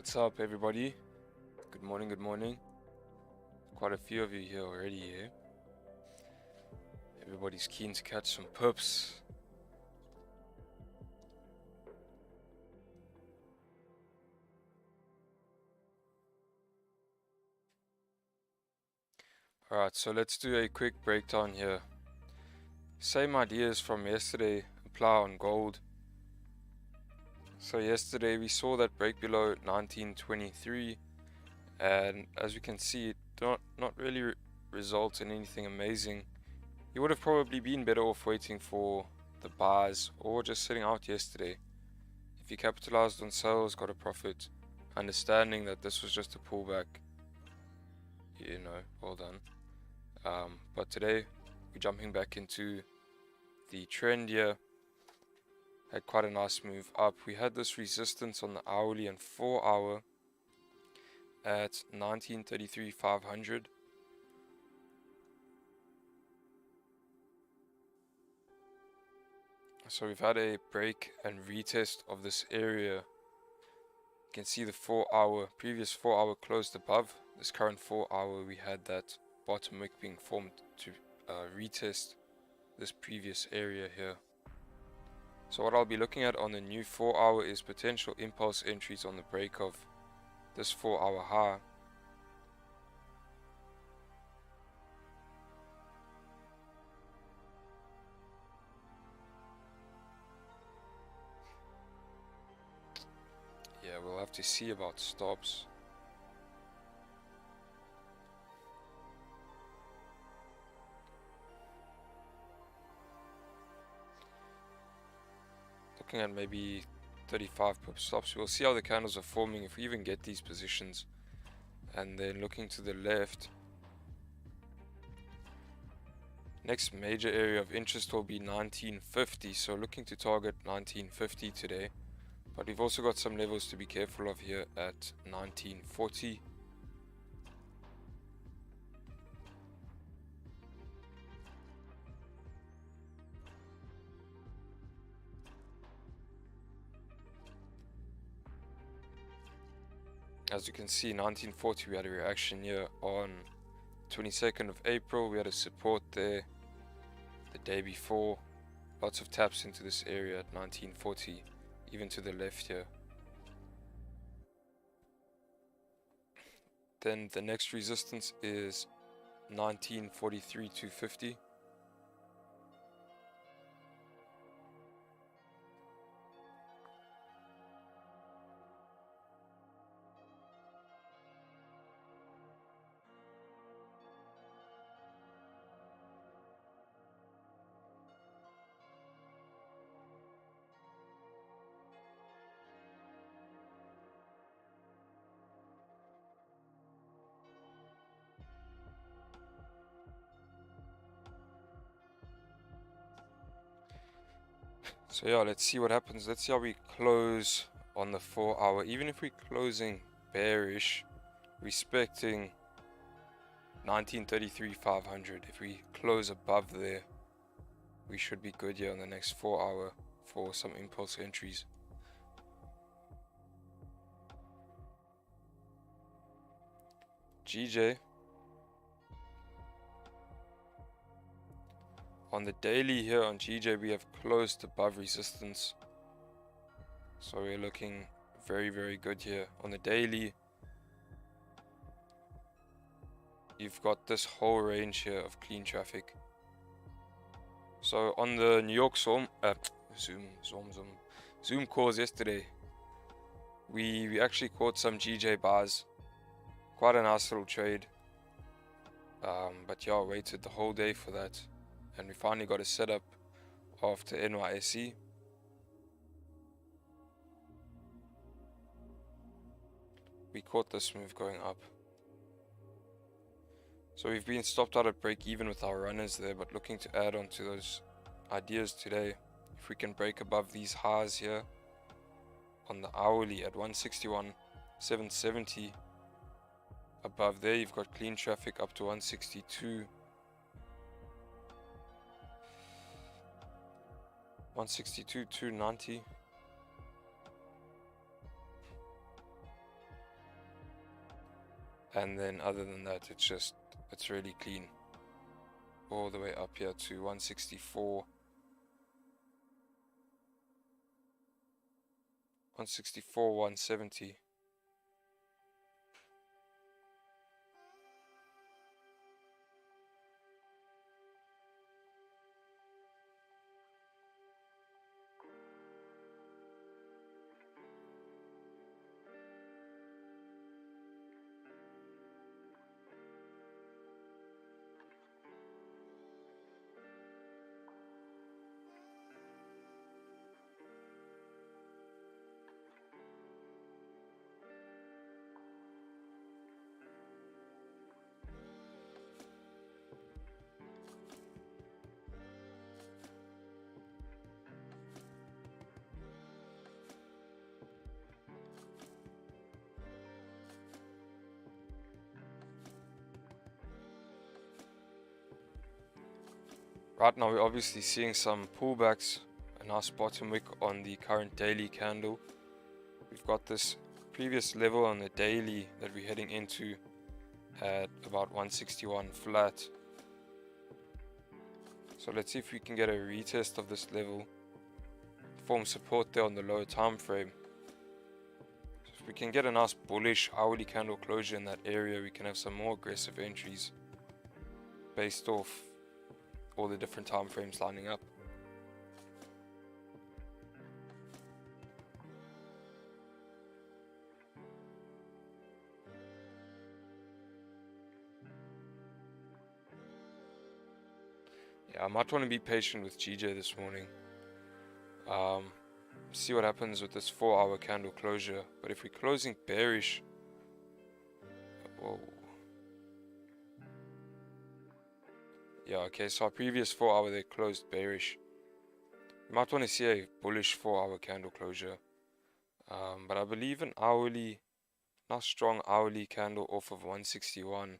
What's up, everybody? Good morning, good morning. Quite a few of you here already, eh? Everybody's keen to catch some pups. Alright, so let's do a quick breakdown here. Same ideas from yesterday apply on gold. So yesterday we saw that break below 1923, and as you can see, it not really results in anything amazing. You would have probably been better off waiting for the buys or just sitting out yesterday. If you capitalized on sales, got a profit, understanding that this was just a pullback, well done. But today we're jumping back into the trend here. Had quite a nice move up. We had this resistance on the hourly and 4 hour at 1933,500. So we've had a break and retest of this area. You can see the previous 4 hour closed above. This current 4 hour, we had that bottom wick being formed to retest this previous area here. So what I'll be looking at on the new 4 hour is potential impulse entries on the break of this 4 hour high. Yeah, we'll have to see about stops. Looking at maybe 35 pip stops. We'll see how the candles are forming if we even get these positions. And then looking to the left, next major area of interest will be 1950. So looking to target 1950 today. But we've also got some levels to be careful of here at 1940. As you can see, 1940 we had a reaction here on 22nd of April. We had a support there the day before. Lots of taps into this area at 1940, even to the left here. Then the next resistance is 1943.250. So yeah, let's see what happens. Let's see how we close on the 4 hour. Even if we're closing bearish, respecting 1933,500, if we close above there, we should be good here on the next 4 hour for some impulse entries. GJ. On the daily here on GJ, we have closed above resistance. So we're looking very, very good here. On the daily, you've got this whole range here of clean traffic. So on the New York Zoom calls yesterday, we actually caught some GJ buys. Quite a nice little trade. But yeah, waited the whole day for that. And we finally got a setup after NYSE. We caught this move going up. So we've been stopped out at break even with our runners there, but looking to add on to those ideas today. If we can break above these highs here on the hourly at 161,770. Above there, you've got clean traffic up to 162. 162,290. and then other than that, it's really clean all the way up here to 164, 170. Right now we're obviously seeing some pullbacks, a nice bottom wick on the current daily candle. We've got this previous level on the daily that we're heading into at about 161 flat. So let's see if we can get a retest of this level, form support there on the lower time frame. So if we can get a nice bullish hourly candle closure in that area, we can have some more aggressive entries based off all the different time frames lining up. Yeah, I might want to be patient with GJ this morning. See what happens with this 4-hour candle closure. But if we're closing bearish, whoa. Yeah, okay, so our previous 4-hour they closed bearish. You might want to see a bullish 4-hour candle closure. But I believe an hourly, not strong hourly candle off of 161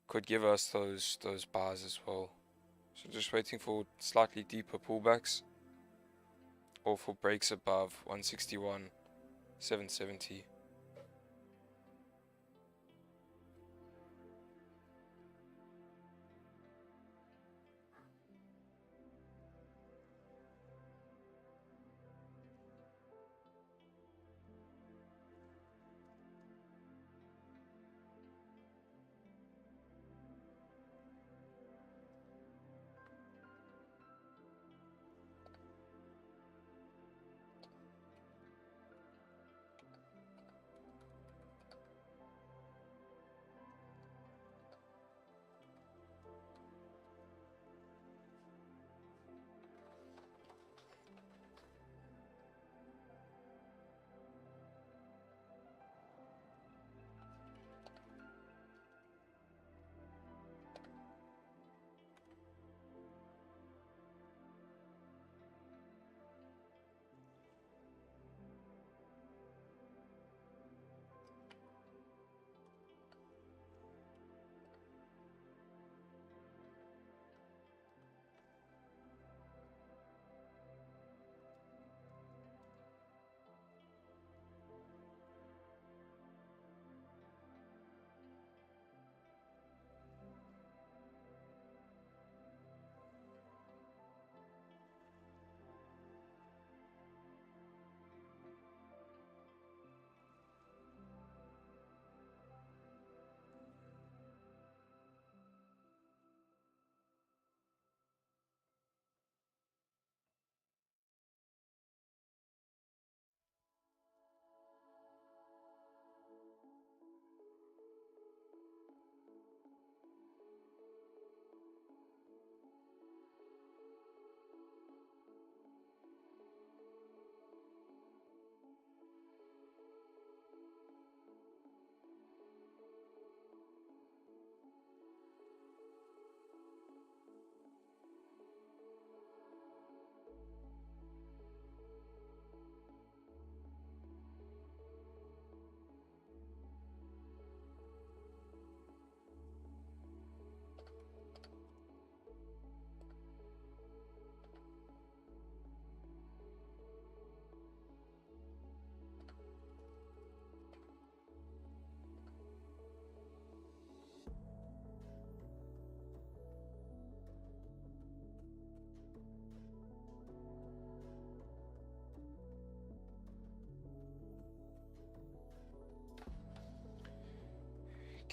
could give us those bars as well. So just waiting for slightly deeper pullbacks or for breaks above 161, 770.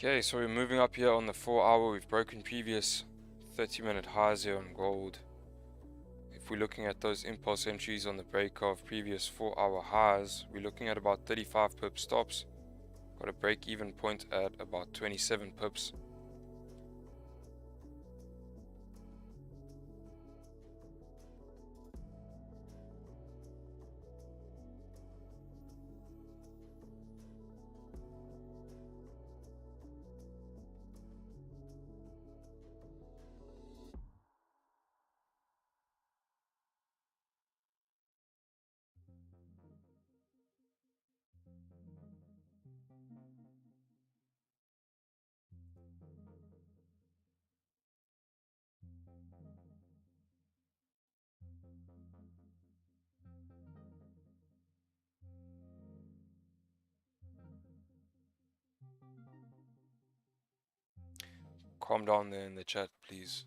Okay, so we're moving up here on the 4-hour. We've broken previous 30-minute highs here on gold. If we're looking at those impulse entries on the break of previous 4-hour highs, we're looking at about 35 pip stops. Got a break-even point at about 27 pips. Calm down there in the chat, please.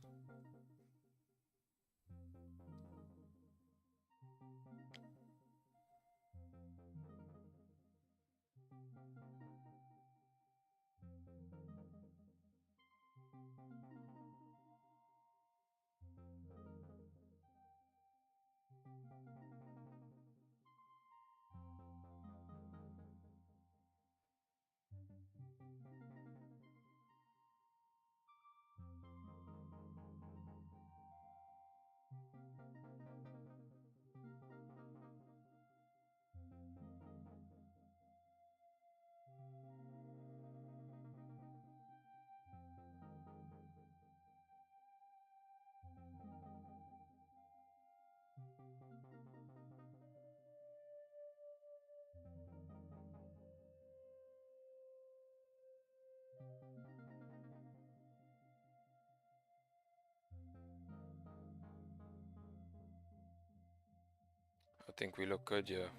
I think we look good here.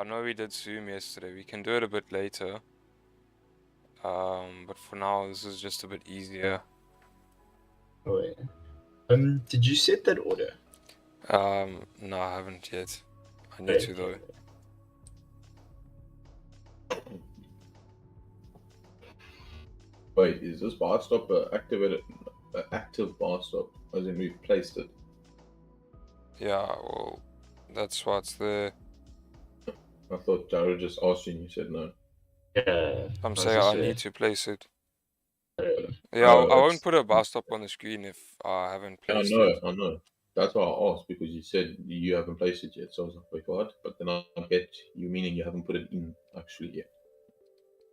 I know we did Zoom yesterday. We can do it a bit later. But for now, this is just a bit easier. Oh, yeah. Did you set that order? No, I haven't yet. I need to though. Wait, is this bar stop activated? Active bar stop, as in we've placed it? Yeah, well, that's what's there. I thought Jared just asked you and you said no. Yeah. I'm saying I need to place it. Yeah. Yeah, I won't put a bar stop on the screen if I haven't placed it. I know. That's why I asked, because you said you haven't placed it yet. So I was like, wait, what? But then I get you meaning you haven't put it in actually yet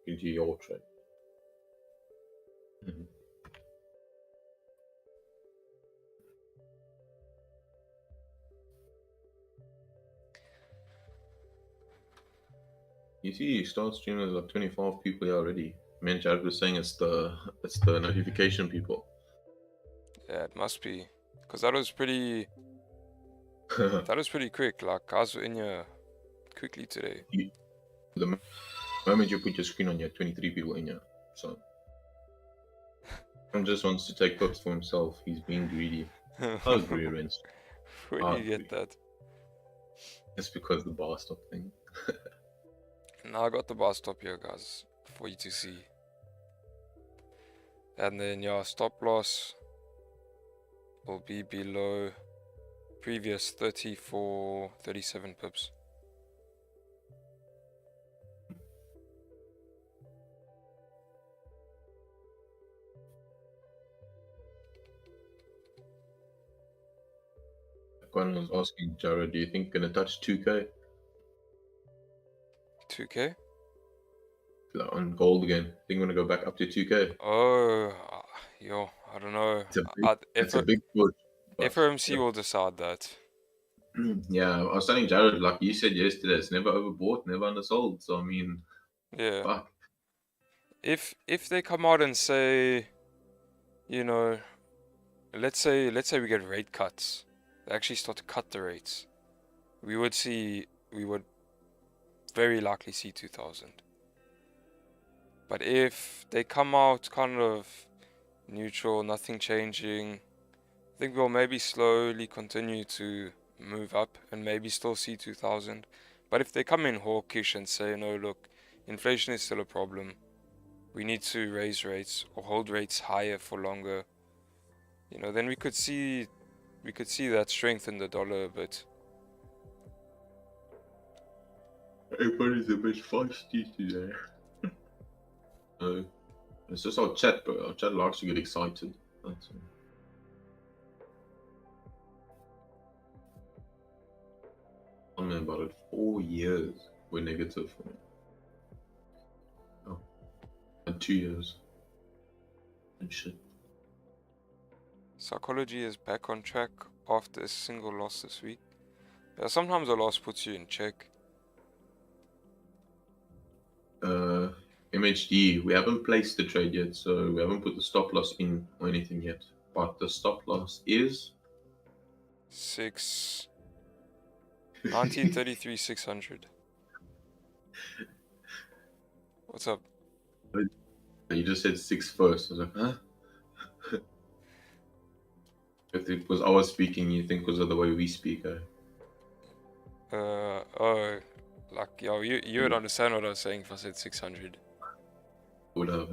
into your trade. You see, you start streaming, there's like 25 people here already. Me and Jared was saying it's the notification people. Yeah, it must be, because that was pretty quick. Like, guys were in here quickly today. The moment you put your screen on, you had 23 people in here. So Tom just wants to take pips for himself. He's being greedy. I agree, Renz. Where do you get that? It's because the bar stop thing. Now I got the bar stop here, guys, for you to see. And then your stop loss will be below previous 30 for 37 pips. One was asking Jared, do you think gonna touch 2K? 2K? On gold again. Think we're gonna go back up to 2K? Oh, yo, I don't know. It's a big push. FOMC will decide that. Yeah, I was telling Jared, like you said yesterday, it's never overbought, never undersold. So I mean, Yeah. fuck. If they come out and say, you know, let's say we get rate cuts, they actually start to cut the rates, we would very likely see 2000. But if they come out kind of neutral, nothing changing, I think we'll maybe slowly continue to move up and maybe still see 2000. But if they come in hawkish and say, no, look, inflation is still a problem, we need to raise rates or hold rates higher for longer, you know, then we could see that strengthen the dollar a bit. Everybody's a bit feisty today. It's just our chat, bro. Our chat likes to get excited. That's all. Tell me about it. 4 years were negative for me. Oh, and 2 years. And shit. Psychology is back on track after a single loss this week. Yeah, sometimes a loss puts you in check. MHD, we haven't placed the trade yet, so we haven't put the stop loss in or anything yet. But the stop loss is 1933 600. What's up? You just said 6 first. I was like, huh? If it was our speaking, you think because of the way we speak, eh? Oh, like, yo, you would understand what I was saying if I said 600. Would have.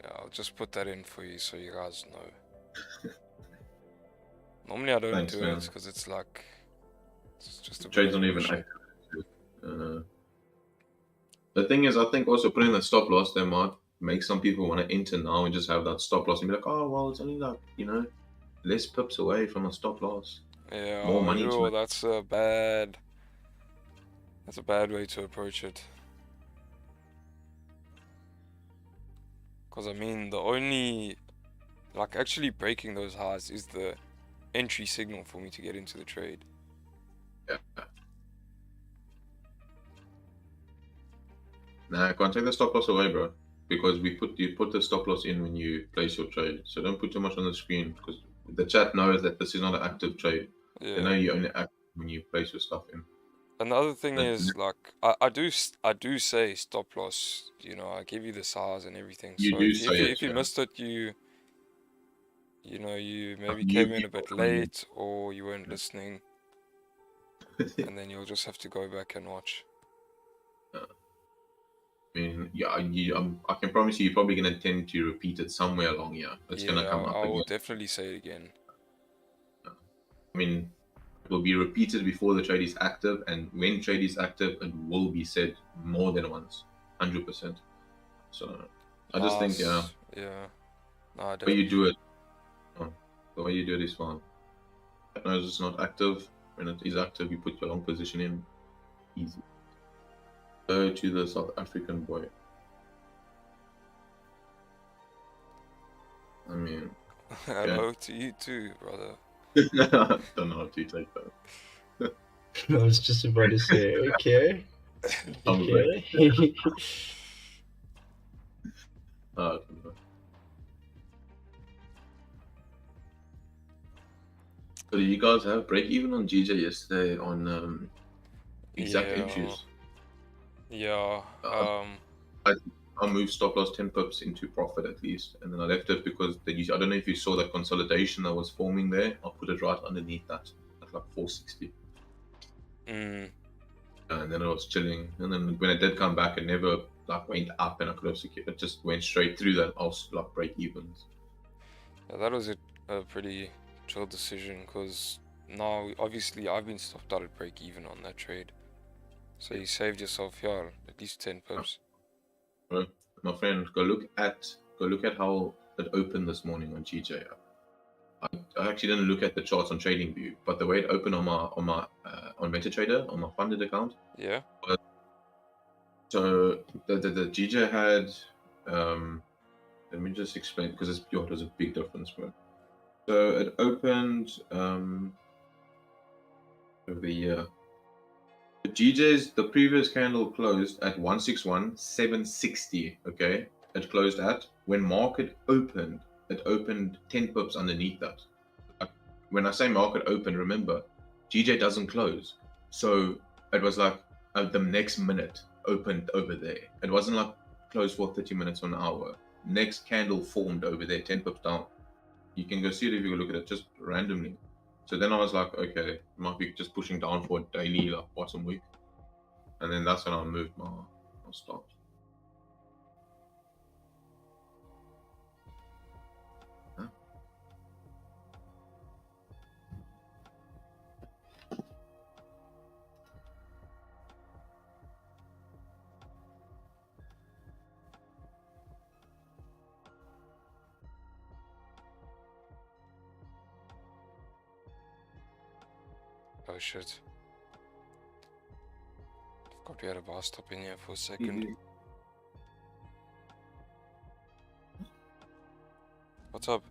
Yeah, I'll just put that in for you so you guys know. Normally I don't do it because it's like, it's just a trade's not even active. The thing is, I think also putting the stop loss, they might make some people want to enter now and just have that stop loss and be like, oh, well, it's only like, you know, less pips away from a stop loss. Yeah, more money to make. That's a bad way to approach it. Because I mean, the only, like, actually breaking those highs is the entry signal for me to get into the trade. Yeah. Nah, I can't take the stop loss away, bro. Because you put the stop loss in when you place your trade. So don't put too much on the screen, because the chat knows that this is not an active trade. Yeah. They know you only act when you place your stuff in. And the other thing But is, like, I do say stop loss. You know, I give you the size and everything. you So do if you, say if you, it, if you yeah. missed it, you know, you maybe New came in a people bit coming late or you weren't listening, in. and then you'll just have to go back and watch. I mean, yeah, I can promise you, you're probably gonna tend to repeat it somewhere along here. It's gonna Yeah, come up I will again. definitely say it again. I mean, it will be repeated before the trade is active, and when trade is active, it will be said more than once, 100%. So I just think, yeah, Nice. Yeah. No, the way you definitely. do it, oh, the way you do it is fine. It knows it's not active. When it is active, you put your long position in. Easy. Go to the South African boy. I mean, Hello to you too, brother. don't know how to take that. I was just about to say, okay. I'm afraid. Okay. Uh, so did you guys have break even on GJ yesterday on exact Yeah. entries? Yeah. Uh, I moved stop loss 10 pips into profit at least, and then I left it because I don't know if you saw that consolidation that was forming there. I put it right underneath that at like 460, and then it was chilling. And then when it did come back, it never like went up, and I could have secured. It just went straight through that. I was like break evens. Yeah, that was a pretty chill decision because now obviously I've been stopped out at break even on that trade. So you saved yourself here at least 10 pips. Well, my friend, go look at how it opened this morning on GJ. I actually didn't look at the charts on TradingView, but the way it opened on my on MetaTrader on my funded account. Yeah. So the GJ had let me just explain because it was a big difference, bro. So it opened over here. The GJ's the previous candle closed at 161,760. Okay, it closed at when market opened. It opened 10 pips underneath that. When I say market open, remember, GJ doesn't close. So it was like the next minute opened over there. It wasn't like closed for 30 minutes or an hour. Next candle formed over there, 10 pips down. You can go see it if you look at it just randomly. So then I was like, okay, might be just pushing down for a daily, like bottom week. And then that's when I moved my stops. Oh shit. Forgot we had a bar stop in here for a second. What's up?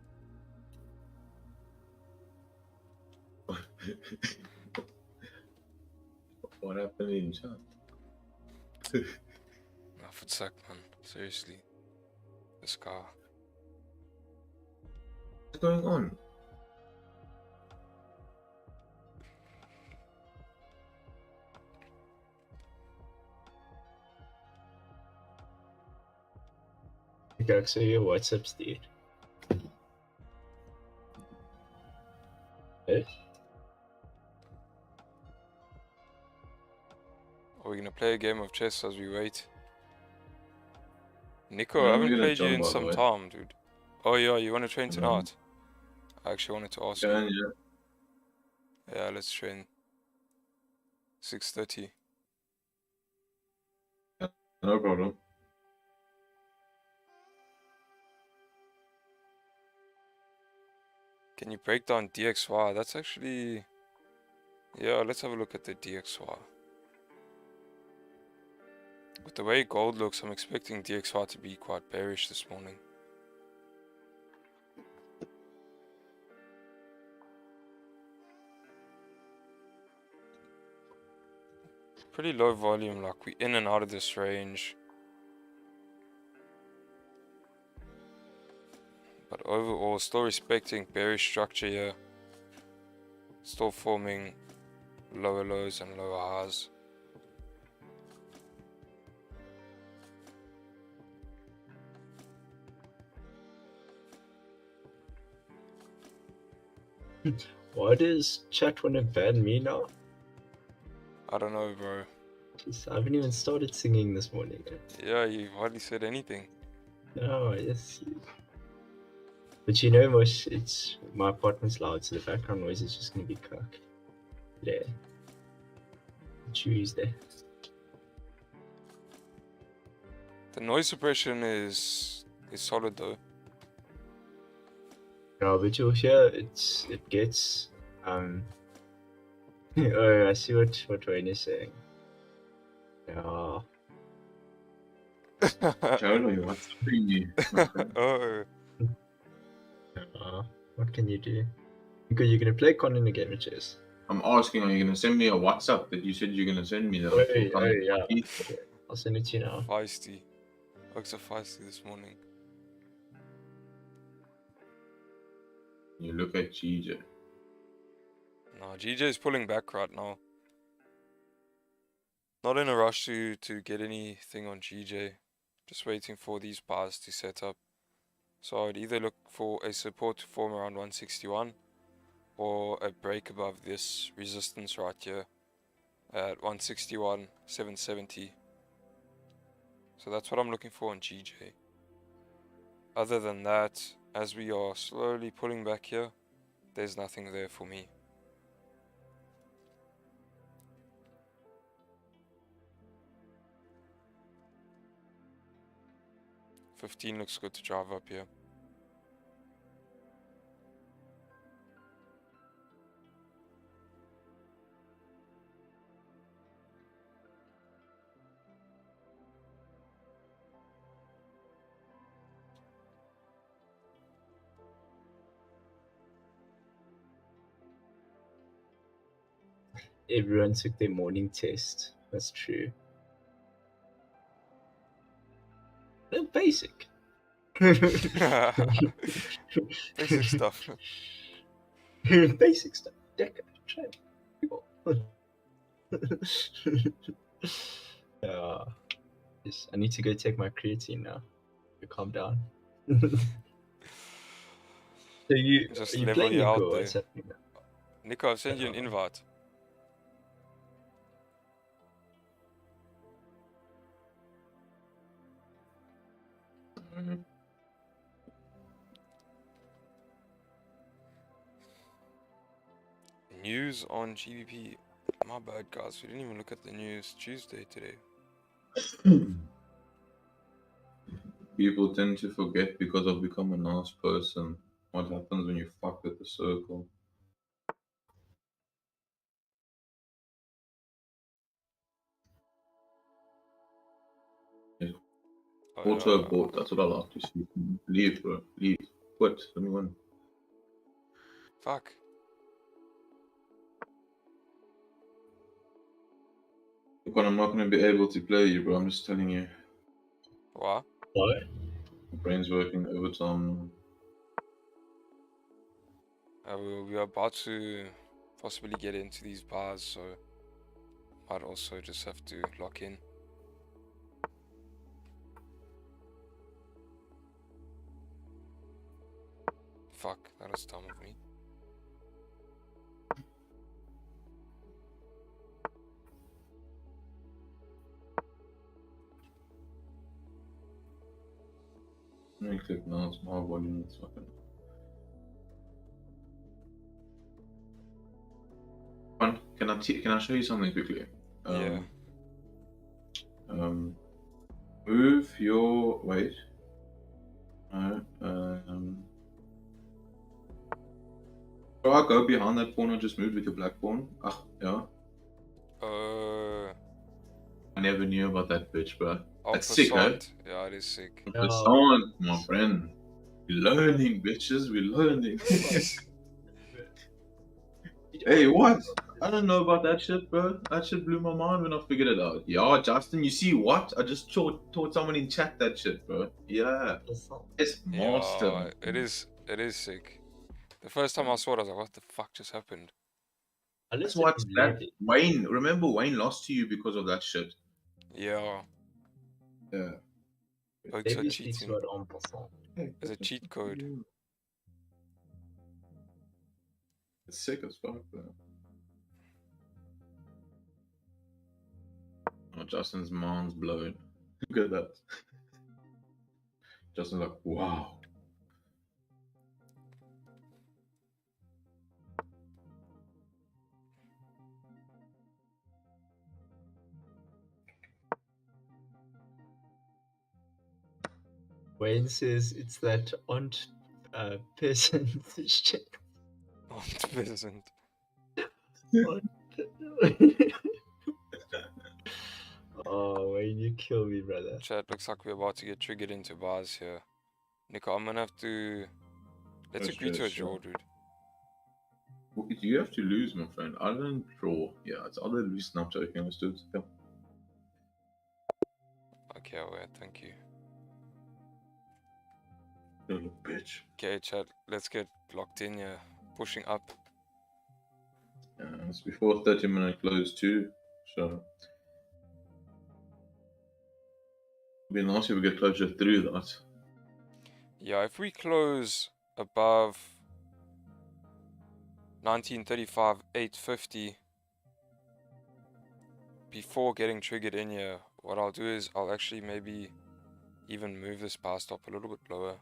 What happened in chat? Nah, foot suck, man. Seriously. This car. What's going on? Как so your WhatsApp state? Eh? Are we gonna play a game of chess as we wait? Nico, I I'm haven't gonna played you jump, in by the some way. time, dude. Oh yeah, you wanna train tonight? I actually wanted to ask you. Yeah. Yeah, let's train. 6:30. No problem. Can you break down DXY? That's actually... Yeah, let's have a look at the DXY. With the way gold looks, I'm expecting DXY to be quite bearish this morning. Pretty low volume, like we're in and out of this range. But overall, still respecting bearish structure here. Still forming lower lows and lower highs. Why does chat want to ban me now? I don't know, bro. Jeez, I haven't even started singing this morning. Yeah, you hardly said anything. Oh, yes. But you know, it's my apartment's loud, so the background noise is just gonna be cuck. Yeah. Tuesday. The noise suppression is solid though. No, but you'll hear it gets oh, I see what Wayne is saying. Yeah. Charlie, what's up you, my friend? Oh, What can you do? Because you're gonna play Con in the game of chess. I'm asking, are you gonna send me a WhatsApp that you said you're gonna send me? That I Hey, thought hey, yeah. I'll send it to you now. feisty. Looks so feisty this morning. You look at GJ. No, GJ is pulling back right now. Not in a rush to get anything on GJ. Just waiting for these bars to set up. So I would either look for a support to form around 161 or a break above this resistance right here at 161, 770. So that's what I'm looking for on GJ. Other than that, as we are slowly pulling back here, there's nothing there for me. $15 looks good to drive up here. Everyone took their morning test. That's true. They're basic. Basic stuff. Basic stuff. Deca. Trade. Yes, I need to go take my creatine now. To calm down. So Just are you level playing you out Nico? there. What's happening now? Nico, I've sent you an invite. News on GBP. My bad, guys. We didn't even look at the news. Tuesday today. People tend to forget because I've become a nice person. What happens when you fuck with the circle? Auto abort, that's what I like to see. Leave, bro. Leave. Quit. Let me win. Fuck. Look, I'm not going to be able to play you, bro. I'm just telling you. What? What? My brain's working overtime. We're about to possibly get into these bars, so might also just have to lock in. Fuck, that was dumb of me. Let me click now. It's my volume. It's fucking. Can I show you something quickly? Yeah. Move your wait. Bro, I go behind that pawn I just moved with your black pawn. Ah, yeah. I never knew about that bitch, bro. That's sick, eh? Yeah, it is sick. Passant, my friend. We're learning, bitches. We're learning. Hey, what? I don't know about that shit, bro. That shit blew my mind when I figured it out. Yeah, Justin, you see what? I just taught someone in chat that shit, bro. Yeah. It's master. Yeah, it is sick. The first time I saw it, I was like, what the fuck just happened? That's what that Wayne. Remember, Wayne lost to you because of that shit. Yeah. Yeah. Folks are cheating. It's a cheat code. It's sick as fuck, though. Oh, Justin's mind's blown. Look at that. Justin's like, wow. Wayne says it's that aunt person shit. Aunt peasant. Oh, Wayne, you kill me, brother. Chat, looks like we're about to get triggered into bars here. Nico, I'm gonna have to... Let's agree to a draw, dude. You have to lose, my friend. I don't draw. Yeah, it's either lose, not joking. Let's do it. Yeah. Okay, alright, thank you. Little bitch. Okay, chat, let's get locked in here. Pushing up. It's before 30-minute close too, so it'd be nice if we get closer through that. Yeah, if we close above 1935, 850 before getting triggered in here, what I'll do is I'll actually maybe even move this bar stop a little bit lower.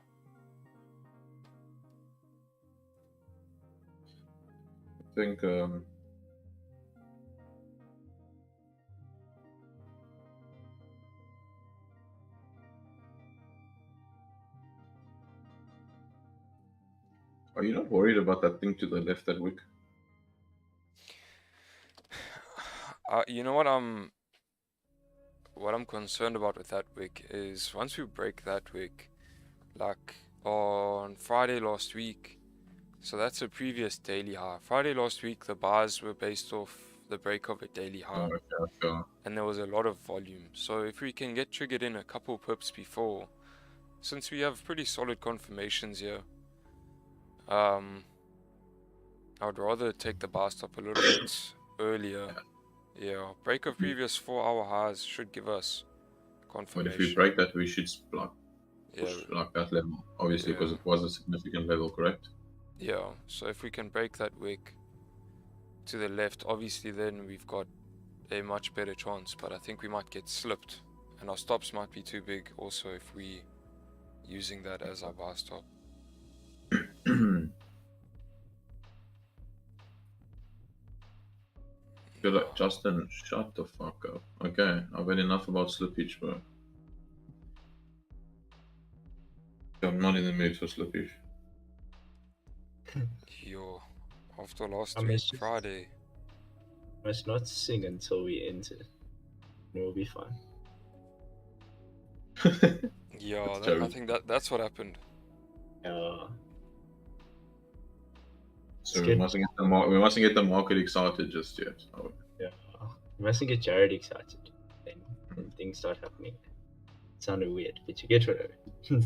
I think are you not worried about that thing to the left that wick? You know what I'm concerned about with that wick is once we break that wick, like on Friday last week, so that's a previous daily high. Friday last week, the bars were based off the break of a daily high, Okay. and there was a lot of volume. So if we can get triggered in a couple pips before, since we have pretty solid confirmations here, I would rather take the bar stop a little bit earlier. Yeah, break of previous 4-hour highs should give us confirmation. But if we break that, we should push Yeah, like that level, obviously, because yeah. it was a significant level, correct? Yeah, so if we can break that wick to the left, obviously then we've got a much better chance, but I think we might get slipped, and our stops might be too big also if we using that as our bar stop. Good luck, Justin. Shut the fuck up. Okay, I've had enough about slippage, bro. I'm not in the mood for slippage. Yo, after last I week, must just- Friday. Must not sing until we enter. We'll be fine. Yeah, That's I think that's what happened. Yeah. So we mustn't get the market excited just yet. Oh. Yeah. You mustn't get Jared excited. Then when things start happening. It sounded weird, but you get what I mean.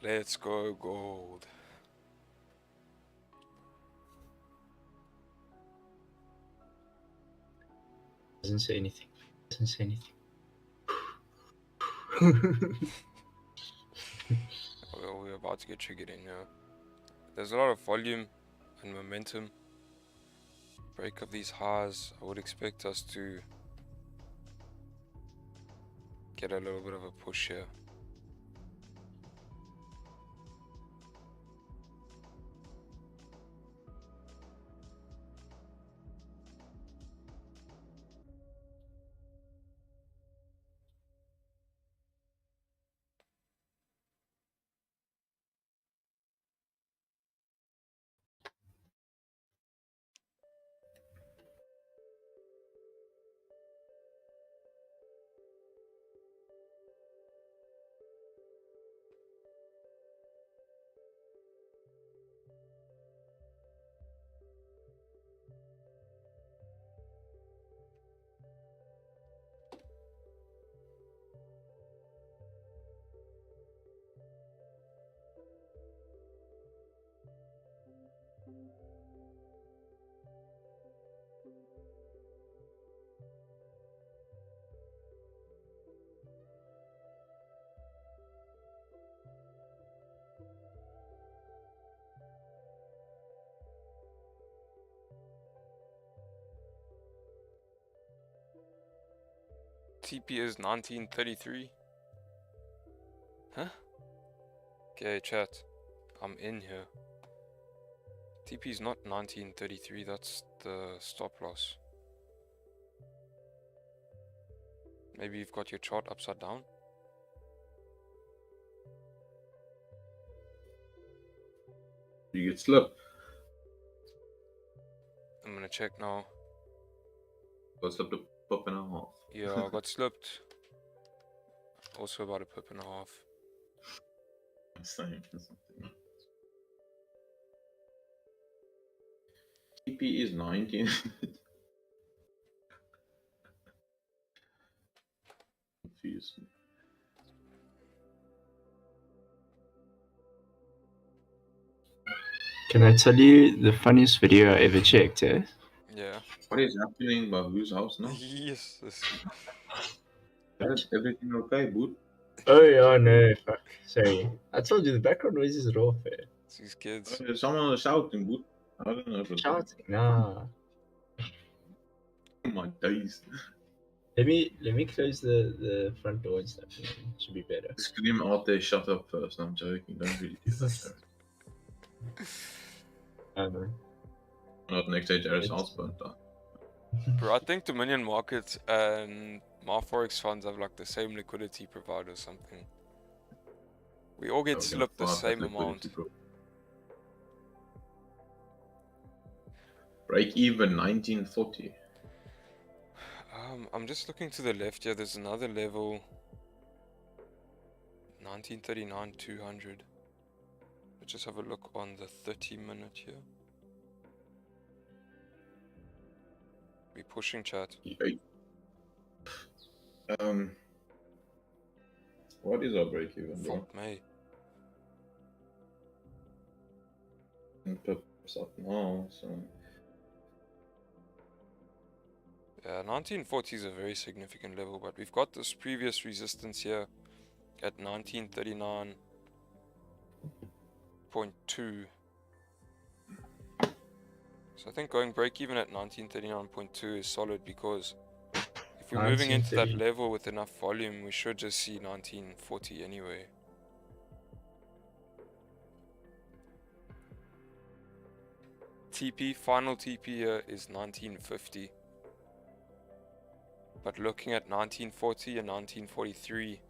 Let's go gold. Doesn't say anything. Doesn't say anything. Well, we're about to get triggered in here. There's a lot of volume and momentum. Break of these highs, I would expect us to get a little bit of a push here. TP is 1933. Huh? Okay, chat. I'm in here. TP is not 1933, that's the stop loss. Maybe you've got your chart upside down? You get slipped. I'm gonna check now. Got slipped a pop and a half. Yeah, I got slipped. Also about a pip and a half. Same. TP is 19. Confused. Can I tell you the funniest video I ever checked, eh? Yeah. What is happening by whose house now? Yes. Is everything okay, bud? Oh yeah, no, fuck. Sorry. I told you the background noises are off, eh? It's these kids. Someone was shouting, bud. I don't know if it's Shouting? Nah. Oh my days. Let me close the front door and stuff. And then it should be better. Scream out there, shut up first. I'm joking. Don't really do that. Not next day, Jared's house burnt down. Bro, I think Dominion Markets and my Forex funds have like the same liquidity provider or something. We all get slipped the same amount. Break even 1940. I'm just looking to the left here. There's another level. 1939 200. Let's just have a look on the 30-minute here. We pushing, chat. What is our break even, bro? Fuck me. Pips up now, so. Yeah, 1940 is a very significant level, but we've got this previous resistance here at 1939.2. So I think going break even at 1939.2 is solid, because if we're moving into that level with enough volume, we should just see 1940 anyway. TP, final TP here is 1950. But looking at 1940 and 1943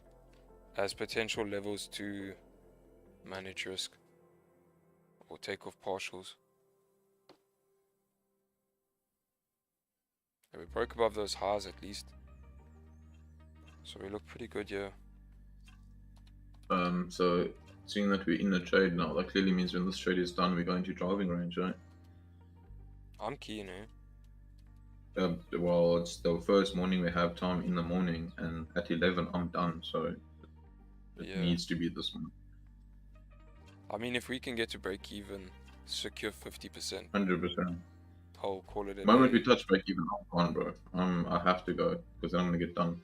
as potential levels to manage risk or take off partials. And we broke above those highs at least, so we look pretty good here. So seeing that we're in the trade now, that clearly means when this trade is done, we're going to driving range, right? I'm keen, eh? Well, it's the first morning we have time in the morning, and at 11 I'm done, so it needs to be this month. I mean, if we can get to break even, secure 50%. 100%. I'll call it a day. The moment we touch break even, I'm gone, bro. I have to go, because then I'm gonna get done.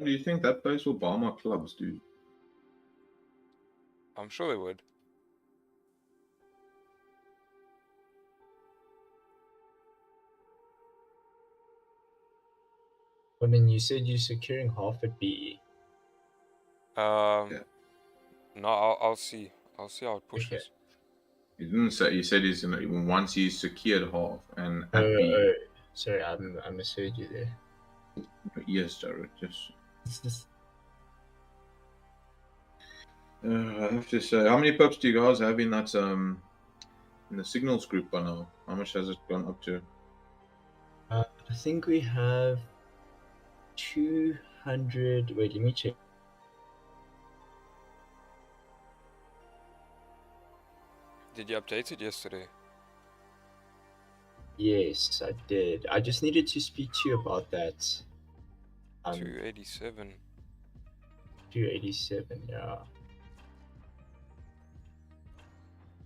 Do you think that place will buy my clubs, dude? I'm sure they would. Well, then you said you're securing half at BE. Yeah. No, I'll see. I'll see how it pushes. Okay. He didn't say. He said he's gonna once he's secured half and at B. Sorry, I misheard you there. Yes, Jared. Just. I have to say, how many pups do you guys have in that in the signals group by now? How much has it gone up to? I think we have 200. Wait, let me check. Did you update it yesterday? Yes, I did. I just needed to speak to you about that. 287. 287, yeah.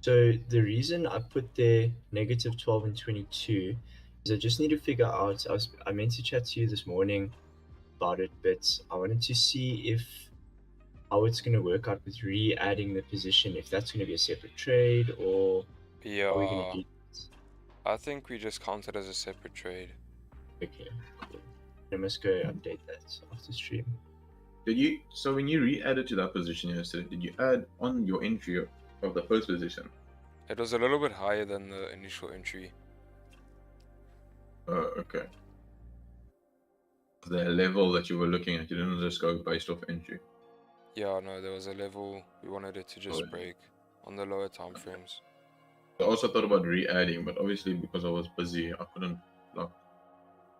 So the reason I put there negative 12 and 22 is I just need to figure out. I meant to chat to you this morning about it, but I wanted to see if how it's going to work out with re-adding the position, if that's going to be a separate trade, or how are we going to Yeah, do this? I think we just count it as a separate trade. Okay, cool. I must go update that after stream. So when you re-added to that position yesterday, did you add on your entry of the first position? It was a little bit higher than the initial entry. Okay. The level that you were looking at, you didn't just go based off entry. Yeah, no, there was a level we wanted it to just break on the lower time frames. I also thought about re-adding, but obviously because I was busy, I couldn't like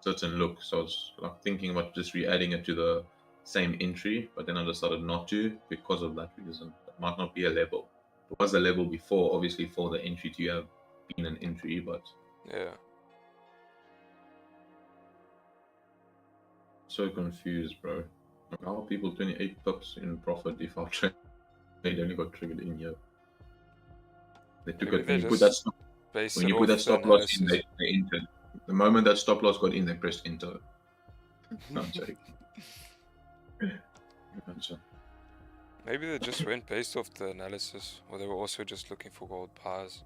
sit and look. So I was like thinking about just re-adding it to the same entry, but then I decided not to because of that reason. It might not be a level. It was a level before, obviously, for the entry to have been an entry, but Yeah. so confused, bro. Like, how are people 28 pips in profit if our trade only got triggered in here? They took Maybe it they when you put that just based when it you put that off the stop loss in, analysis. they entered. The moment that stop loss got in, they pressed enter. I'm joking. Gotcha. Maybe they just went based off the analysis, or they were also just looking for gold pies.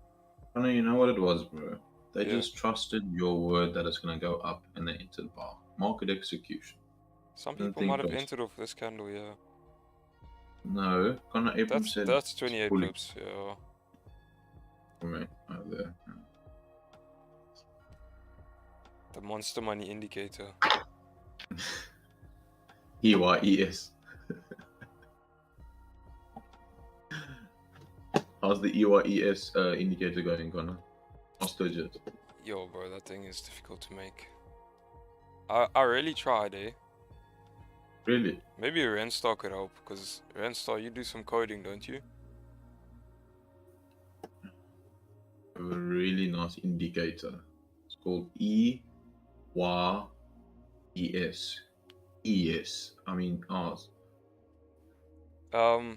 I know, you know what it was, bro. They Yeah. just trusted your word that it's gonna go up, and they entered bar. Market execution. Some Didn't people think might have twice. entered off this candle, yeah. No, Connor Abram said That's 28 fully pips, yeah. for me out there. The monster money indicator. EYES. How's the EYES indicator going, Connor? Hostages. Yo, bro, that thing is difficult to make. I really tried, eh? Really? Maybe a Renstar could help, because Renstar, you do some coding, don't you? A really nice indicator. It's called EYES. ES. I mean R's.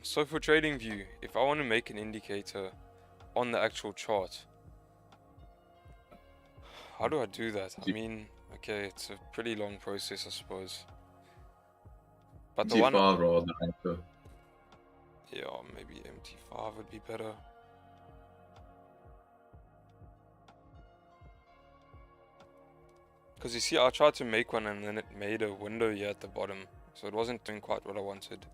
So for TradingView, if I want to make an indicator on the actual chart, how do I do that? I mean, okay, it's a pretty long process, I suppose. But the one, MT5 rather than anchor. yeah, maybe MT5 would be better. Because you see, I tried to make one and then it made a window here at the bottom. So it wasn't doing quite what I wanted.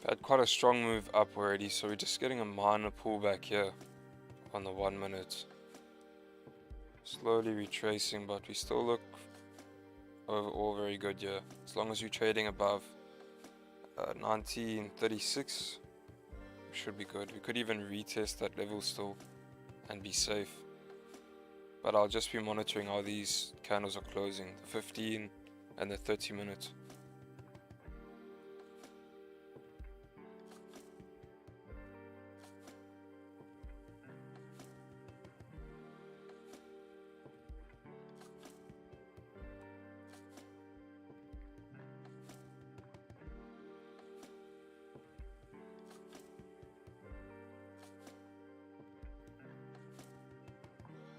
Had quite a strong move up already, so we're just getting a minor pullback here on the 1 minute. Slowly retracing, but we still look overall very good here. As long as you're trading above 1936, we should be good. We could even retest that level still and be safe. But I'll just be monitoring how these candles are closing, the 15 and the 30 minutes.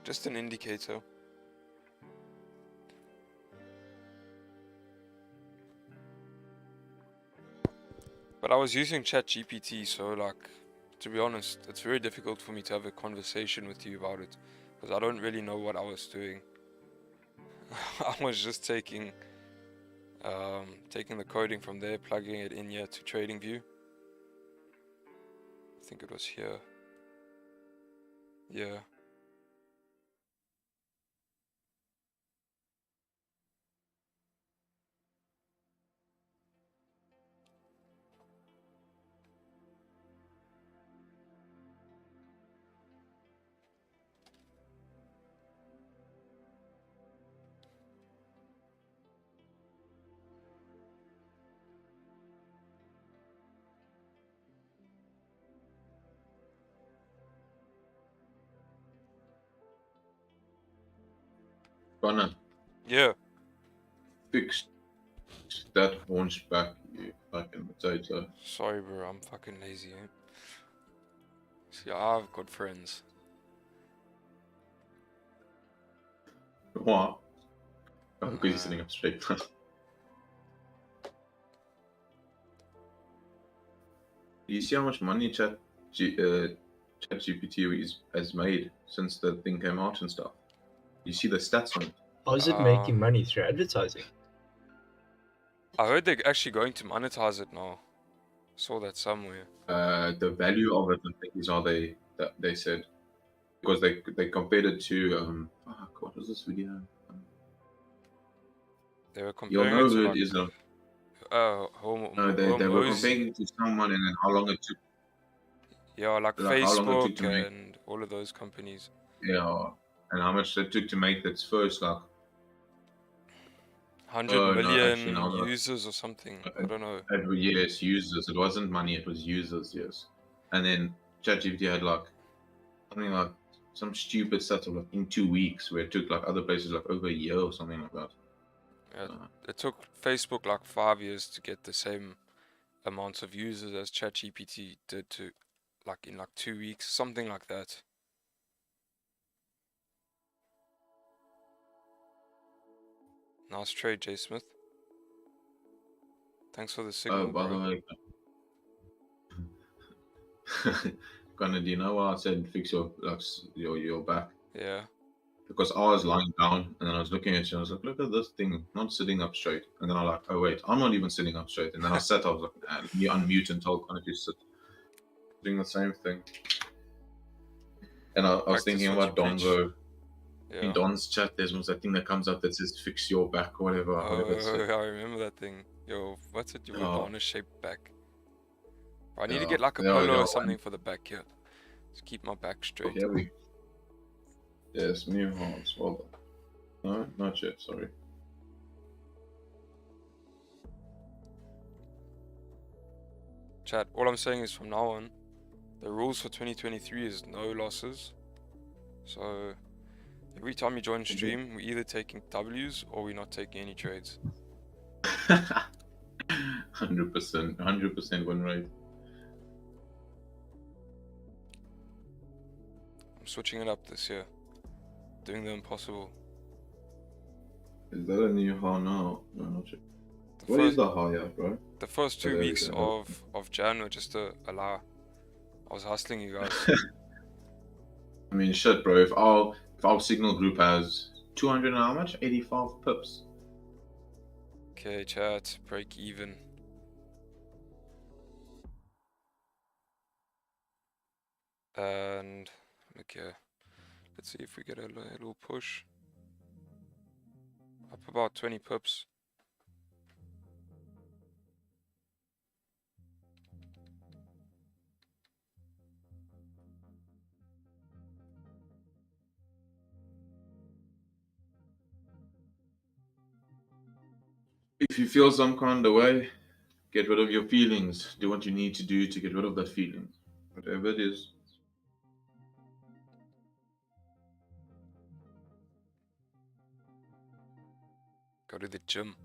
Just an indicator. But I was using ChatGPT, so like, to be honest, it's very difficult for me to have a conversation with you about it, because I don't really know what I was doing. I was just taking the coding from there, plugging it in here to TradingView. I think it was here. Yeah. Connor, Yeah. fix that hunchback, you fucking potato. Sorry, bro. I'm fucking lazy. Eh? See, I've got friends. What? Oh, because you're Nah. sitting up straight. Do you see how much money ChatGPT has made since the thing came out and stuff? You see the stats on it? How is it making money through advertising? I heard they're actually going to monetize it now. Saw that somewhere. The value of it, I think, is how they said, because they compared it to fuck, what was this video? They were You'll comparing know it to who like it is. No, They were Mozy. comparing it to someone, and then how long it took. Yeah, like How long it took Facebook to make. and all of those companies. Yeah, and how much it took to make its first, like. 100 Oh no, actually million now that users or something. I don't know. yes, users. It wasn't money. It was users. Yes, and then ChatGPT had like something like some stupid stuff of like in 2 weeks, where it took like other places like over a year or something like that. Yeah, it took Facebook like 5 years to get the same amount of users as ChatGPT did to, like in like 2 weeks, something like that. Nice trade, J Smith. Thanks for the signal, By the bro. way, Connor, do you know why I said fix your your back? Yeah. Because I was lying down and then I was looking at you and I was like, look at this thing, not sitting up straight. And then I like, oh wait, I'm not even sitting up straight. And then I sat, I was like, you unmute and told Connor to sit. Doing the same thing. And I was Practice thinking what you about preach. Dongo. Yeah. In Don's chat, there's that thing that comes up that says fix your back or whatever. Oh, it said. I remember that thing. Yo, what's it? Your banana shaped back. I need to Yeah. get like a polo or something for the back here. To keep my back straight. Here we. Yes, new horns. Well done. No, not yet. Sorry. Chat, all I'm saying is from now on, the rules for 2023 is no losses. So every time you join stream, we're either taking W's or we're not taking any trades. 100%, 100% win rate. I'm switching it up this year. Doing the impossible. Is that a new high now? No, not yet. What is the high at, bro? The first 2 weeks of Jan were just a lie. I was hustling you guys. I mean, shit, bro. If our signal group has 200 and how much? 85 pips. Okay, chat, break even. And okay, let's see if we get a little push. Up about 20 pips. If you feel some kind of way, get rid of your feelings. Do what you need to do to get rid of that feeling. Whatever it is. Go to the gym.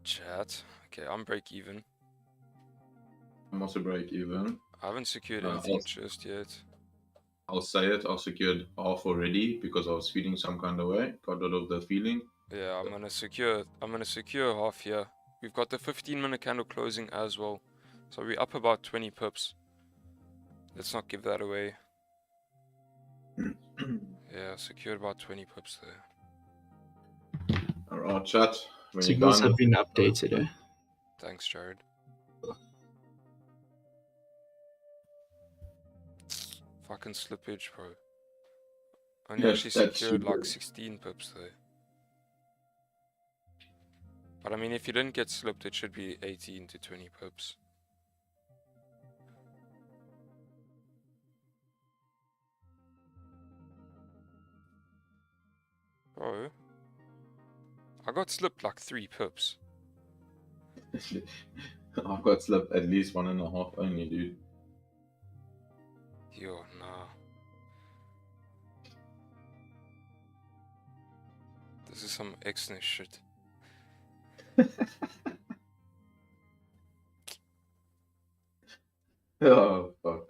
Chat. Okay, I'm break even. I'm also break even. I haven't secured anything just yet. I'll say it. I secured half already because I was feeling some kind of way. Got rid of the feeling. Yeah, I'm gonna secure half here. We've got the 15-minute candle closing as well. So we're up about 20 pips. Let's not give that away. Yeah, secured about 20 pips there. Alright, chat. Signals have been updated, eh? Thanks, Jared. Fucking slippage, bro. Only actually secured like 16 pips there. But I mean, if you didn't get slipped, it should be 18 to 20 pips. Bro, I got slipped like 3 pips. I've got slipped at least 1.5 only, dude. Yo, nah. This is some Xness shit. Oh, fuck.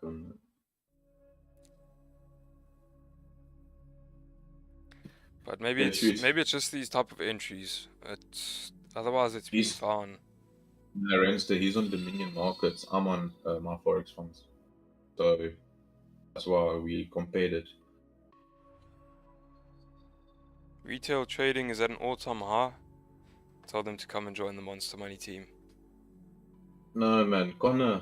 But maybe Yeah, it's sweet. just these type of entries. It's otherwise it's been He's fine. Renster, he's on Dominion Markets. I'm on my Forex funds. So that's why we compared it. Retail trading is at an all-time high. Tell them to come and join the Monster Money team. No, man. Connor,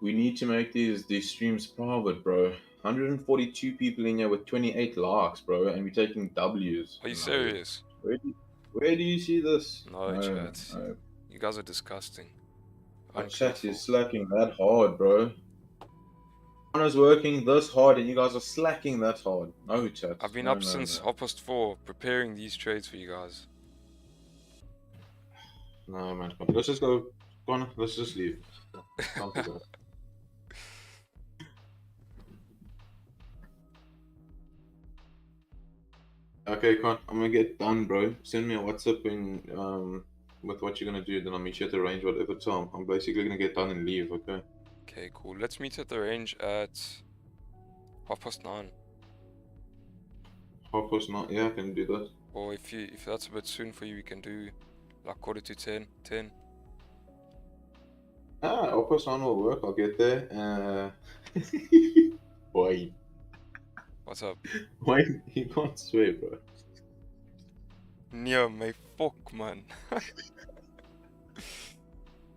we need to make these streams private, bro. 142 people in here with 28 likes, bro, and we're taking W's. Are you No. serious? Where do you see this? No, man, chat. no. You guys are disgusting. Our chat Untruthful. is slacking that hard, bro. Connor's working this hard and you guys are slacking that hard. No, chat. I've been No, up no, since no. 4:30 preparing these trades for you guys. No, man. Let's just go. Connor, let's just leave. Time to go. Okay, Con, I'm gonna get done, bro. Send me a WhatsApp with what you're gonna do, then I'll meet you at the range whatever time. I'm basically gonna get done and leave, okay? Okay, cool. Let's meet at the range at 9:30. 9:30, yeah, I can do that. Or if that's a bit soon for you, we can do like 9:45, 10. Ah, 9:30 will work, I'll get there. Boy. What's up? Why? You can't swear, bro. Yeah, my fuck, man.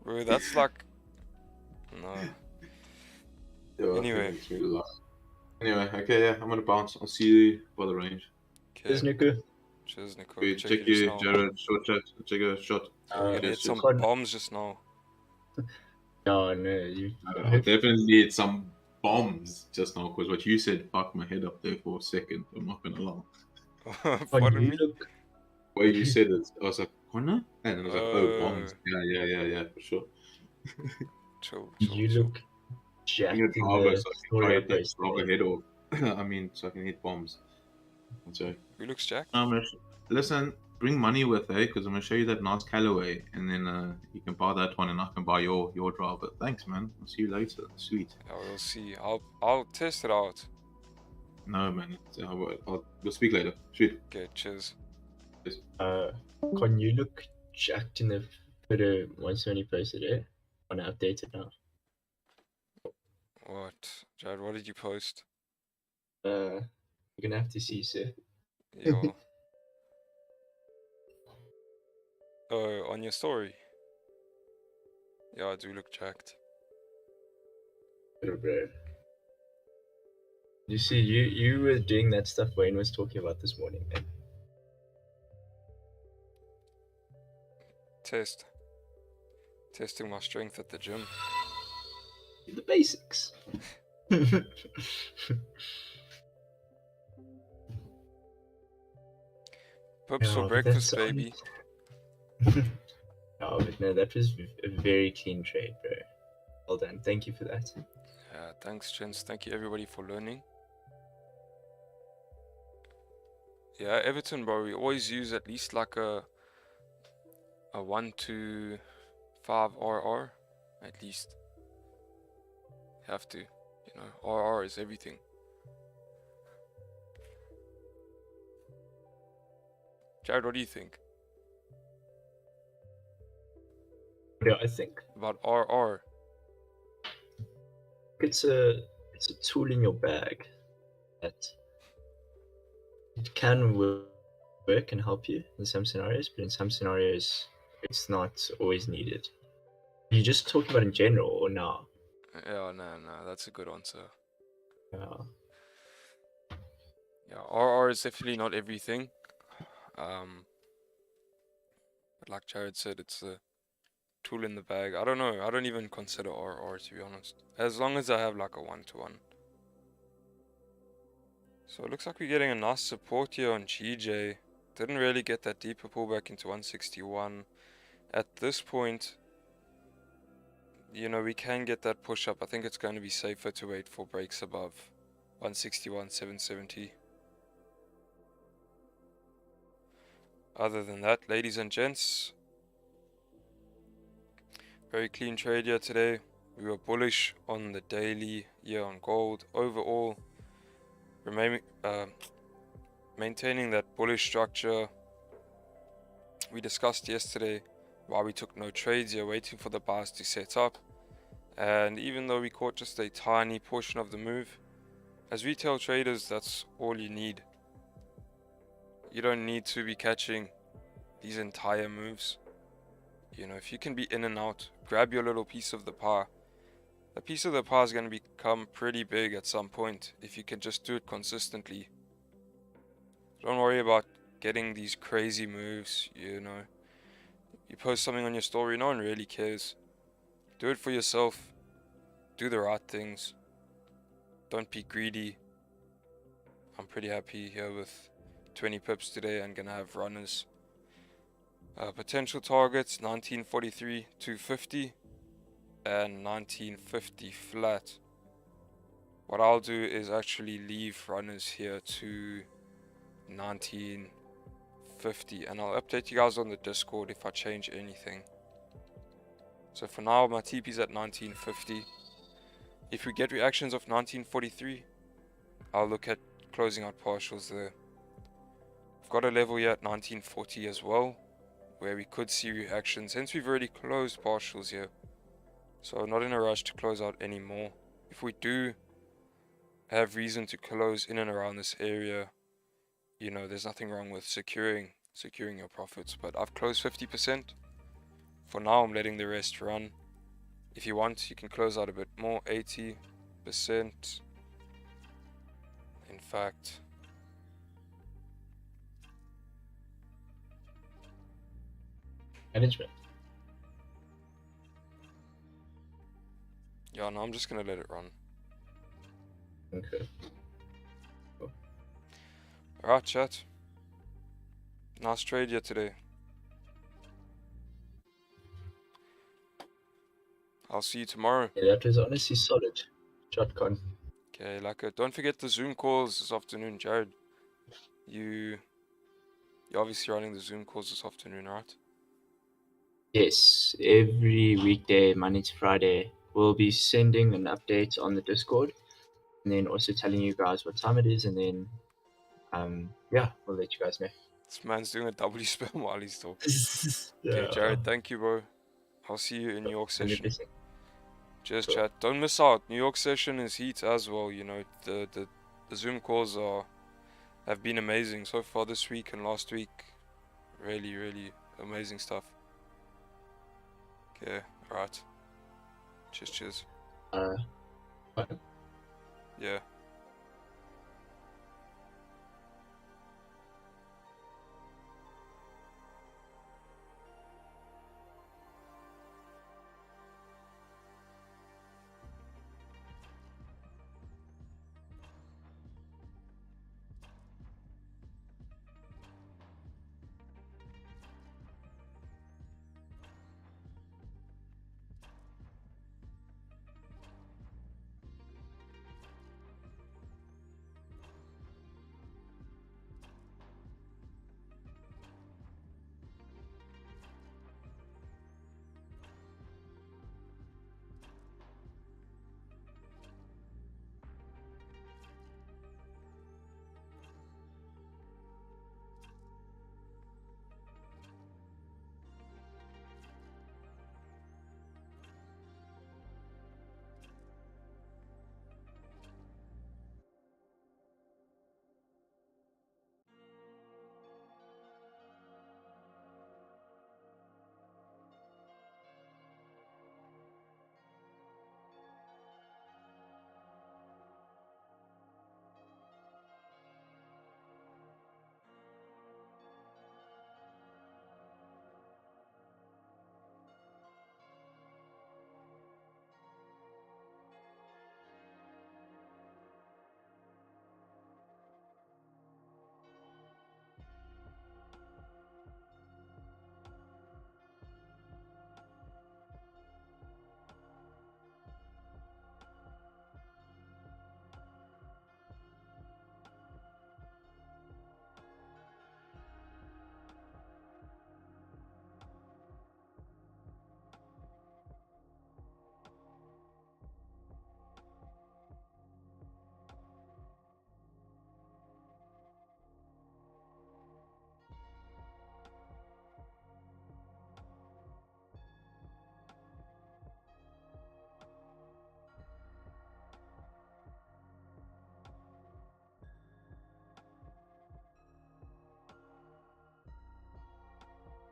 Bro, that's like... No. Yeah, Anyway. that makes me laugh. Anyway, okay, yeah, I'm gonna bounce. I'll see you by the range. Cheers, Okay. Nico. Cheers, Nico. Okay, Check check you just you, now. Jared. Short chat. Take a shot. Yeah, we're gonna Uh, hit some Con- bombs just now. No, no, you. I'll definitely need some bombs just now because what you said fucked my head up there for a second. I'm not gonna lie. Con, Pardon you me? look. The way you said it, I was like, Connor? And I was like, oh, bombs. Uh. Yeah, for sure. Chill. You look jacked I'm gonna in drive the so I can story try I hit that posted. driver head off. I mean, so I can hit bombs. So, Who looks jacked? listen, bring money with, because I'm gonna show you that nice Callaway, and then you can buy that one, and I can buy your driver. Thanks, man. I'll see you later. Sweet. Yeah, we'll see. I'll test it out. No, man. We'll speak later. Sweet. Okay, cheers. Con, you look jacked in the photo once when you posted it. I want to update it now. What? Jared, what did you post? You're gonna have to see, sir. Yo. Oh, on your story? Yeah, I do look jacked. Bro. You see, you were doing that stuff Wayne was talking about this morning, man. Testing my strength at the gym. The basics. Pips for but breakfast, that's baby. Oh, but no, that was a very clean trade, bro. Well done. Thank you for that. Yeah, thanks, gents. Thank you, everybody, for learning. Yeah, Everton, bro. We always use at least like a 1 to 5 RR, at least. Have to, you know. RR is everything. Jared, what do you think What do I think? about RR? It's a tool in your bag that it can work and help you in some scenarios, but in some scenarios it's not always needed. You just talking about in general or now? Yeah, no, that's a good answer. Yeah, RR is definitely not everything. But like Jared said, it's a tool in the bag. I don't know. I don't even consider RR, to be honest. As long as I have like a 1-to-1. So it looks like we're getting a nice support here on GJ. Didn't really get that deeper pullback into 161. At this point, you know, we can get that push up. I think it's going to be safer to wait for breaks above 161, 770. other than that, ladies and gents, very clean trade here today. We were bullish on the daily here on gold overall, maintaining that bullish structure. We discussed yesterday why we took no trades here, waiting for the bars to set up. And even though we caught just a tiny portion of the move, as retail traders, that's all you need. You don't need to be catching these entire moves. You know, if you can be in and out, grab your little piece of the pie. A piece of the pie is going to become pretty big at some point if you can just do it consistently. Don't worry about getting these crazy moves, you know. You post something on your story, no one really cares. Do it for yourself. Do the right things. Don't be greedy. I'm pretty happy here with 20 pips today and gonna have runners. Potential targets 1943, 250 and 1950 flat. What I'll do is actually leave runners here to 1950, and I'll update you guys on the Discord if I change anything. So for now my TP's at 1950. If we get reactions of 1943, I'll look at closing out partials there. I've got a level here at 1940 as well, where we could see reactions, hence we've already closed partials here. So I'm not in a rush to close out anymore. If we do have reason to close in and around this area, you know, there's nothing wrong with securing your profits. But I've closed 50%. For now, I'm letting the rest run. If you want, you can close out a bit more, 80%. In fact, Management. yeah, no, I'm just gonna let it run. Okay. Alright, chat. Nice trade here today. I'll see you tomorrow. Yeah, that was honestly solid. Shotgun. Okay, don't forget the Zoom calls this afternoon, Jared. You're obviously running the Zoom calls this afternoon, right? Yes, every weekday, Monday to Friday, we'll be sending an update on the Discord, and then also telling you guys what time it is, and then yeah, we'll let you guys know. This man's doing a W spam while he's talking. Yeah. Okay, Jared, thank you, bro. I'll see you in New York session. 100%. Cheers, Cool. chat. Don't miss out. New York session is heat as well. You know, the Zoom calls have been amazing so far this week and last week. Really, really amazing stuff. Okay, alright. Cheers, cheers. Fine. Yeah.